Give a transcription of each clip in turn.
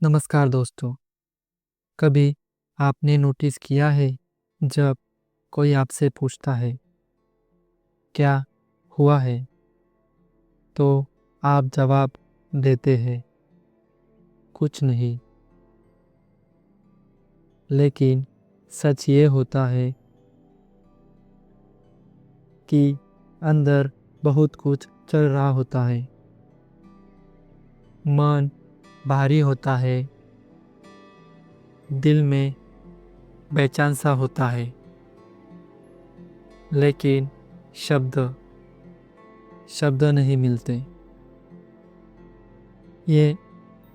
नमस्कार दोस्तों। कभी आपने नोटिस किया है जब कोई आपसे पूछता है क्या हुआ है, तो आप जवाब देते हैं कुछ नहीं। लेकिन सच ये होता है कि अंदर बहुत कुछ चल रहा होता है। मन भारी होता है, दिल में बेचैन सा होता है, लेकिन शब्द शब्द नहीं मिलते। ये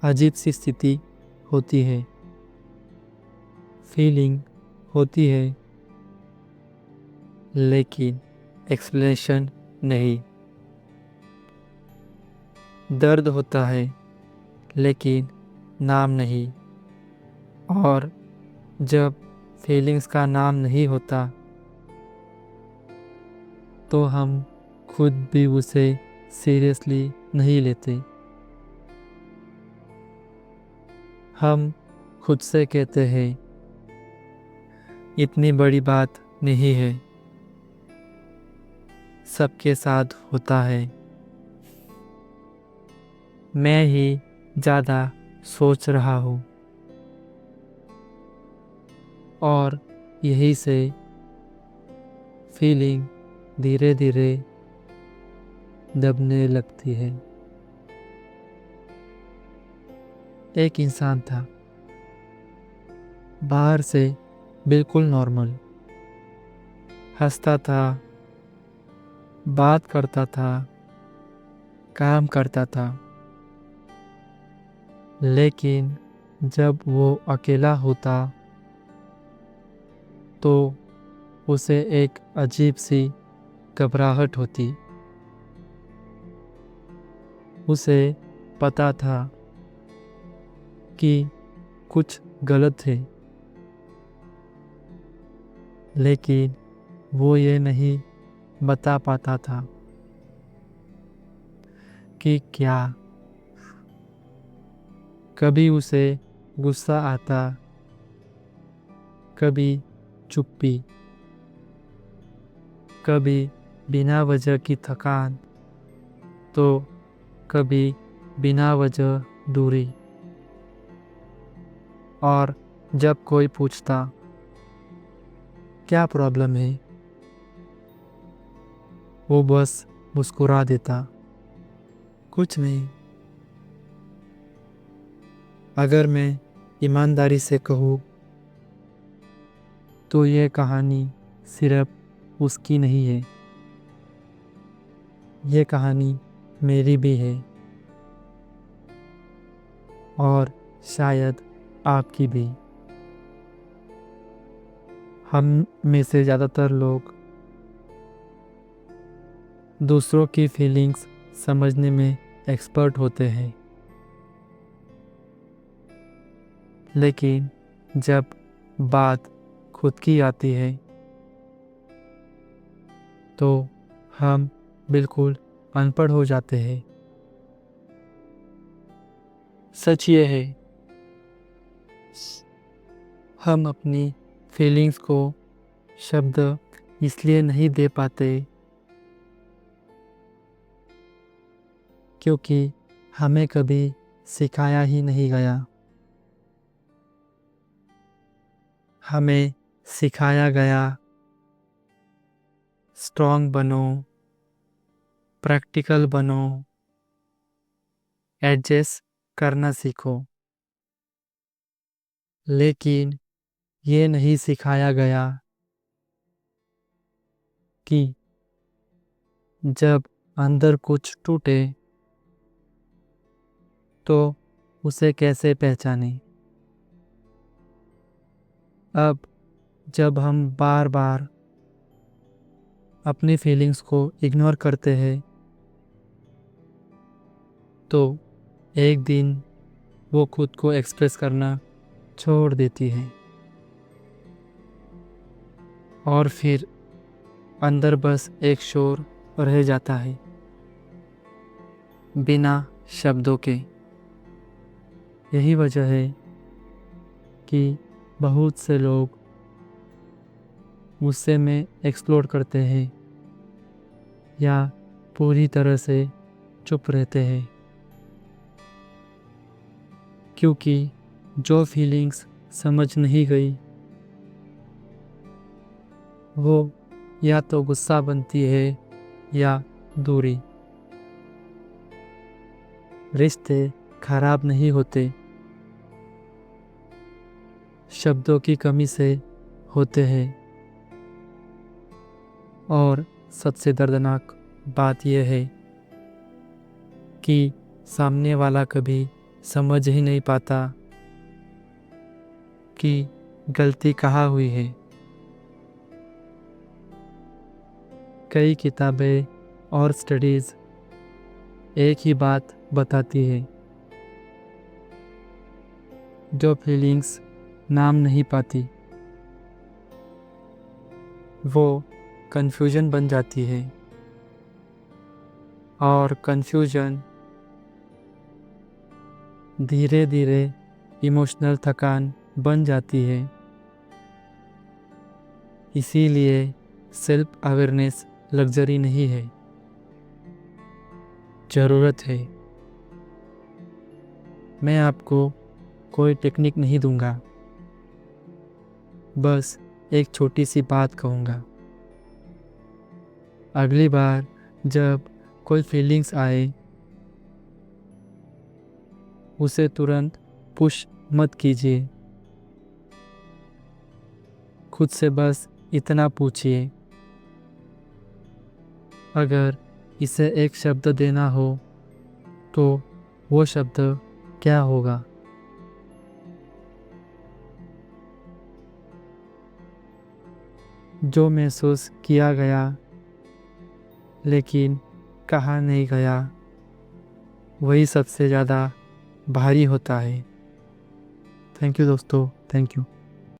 अजीब सी स्थिति होती है, फीलिंग होती है, लेकिन एक्सप्लेनेशन नहीं। दर्द होता है लेकिन नाम नहीं। और जब फीलिंग्स का नाम नहीं होता तो हम खुद भी उसे सीरियसली नहीं लेते। हम खुद से कहते हैं इतनी बड़ी बात नहीं है, सबके साथ होता है, मैं ही ज़्यादा सोच रहा हूँ। और यही से फीलिंग धीरे धीरे दबने लगती है। एक इंसान था, बाहर से बिल्कुल नॉर्मल, हंसता था, बात करता था, काम करता था। लेकिन जब वो अकेला होता तो उसे एक अजीब सी घबराहट होती। उसे पता था कि कुछ गलत है, लेकिन वो ये नहीं बता पाता था कि क्या। कभी उसे गुस्सा आता, कभी चुप्पी, कभी बिना वजह की थकान, तो कभी बिना वजह दूरी। और जब कोई पूछता क्या प्रॉब्लम है, वो बस मुस्कुरा देता, कुछ नहीं। अगर मैं ईमानदारी से कहूँ तो ये कहानी सिर्फ उसकी नहीं है, ये कहानी मेरी भी है, और शायद आपकी भी। हम में से ज़्यादातर लोग दूसरों की फीलिंग्स समझने में एक्सपर्ट होते हैं, लेकिन जब बात खुद की आती है तो हम बिल्कुल अनपढ़ हो जाते हैं। सच ये है, हम अपनी फीलिंग्स को शब्द इसलिए नहीं दे पाते क्योंकि हमें कभी सिखाया ही नहीं गया। हमें सिखाया गया स्ट्रॉन्ग बनो, प्रैक्टिकल बनो, एडजस्ट करना सीखो। लेकिन ये नहीं सिखाया गया कि जब अंदर कुछ टूटे तो उसे कैसे पहचाने। अब जब हम बार बार अपनी फीलिंग्स को इग्नोर करते हैं तो एक दिन वो खुद को एक्सप्रेस करना छोड़ देती है, और फिर अंदर बस एक शोर रह जाता है, बिना शब्दों के। यही वजह है कि बहुत से लोग गुस्से में एक्सप्लोड करते हैं या पूरी तरह से चुप रहते हैं, क्योंकि जो फीलिंग्स समझ नहीं गई वो या तो गुस्सा बनती है या दूरी। रिश्ते खराब नहीं होते, शब्दों की कमी से होते हैं। और सबसे दर्दनाक बात यह है कि सामने वाला कभी समझ ही नहीं पाता कि गलती कहाँ हुई है। कई किताबें और स्टडीज़ एक ही बात बताती है, जो फीलिंग्स नाम नहीं पाती वो कंफ्यूजन बन जाती है, और कंफ्यूजन धीरे धीरे इमोशनल थकान बन जाती है। इसीलिए सेल्फ अवेयरनेस लग्जरी नहीं है, ज़रूरत है। मैं आपको कोई टेक्निक नहीं दूंगा, बस एक छोटी सी बात कहूँगा। अगली बार जब कोई फीलिंग्स आए उसे तुरंत पुश मत कीजिए। खुद से बस इतना पूछिए, अगर इसे एक शब्द देना हो तो वो शब्द क्या होगा। जो महसूस किया गया लेकिन कहा नहीं गया, वही सबसे ज़्यादा भारी होता है। थैंक यू दोस्तों, थैंक यू।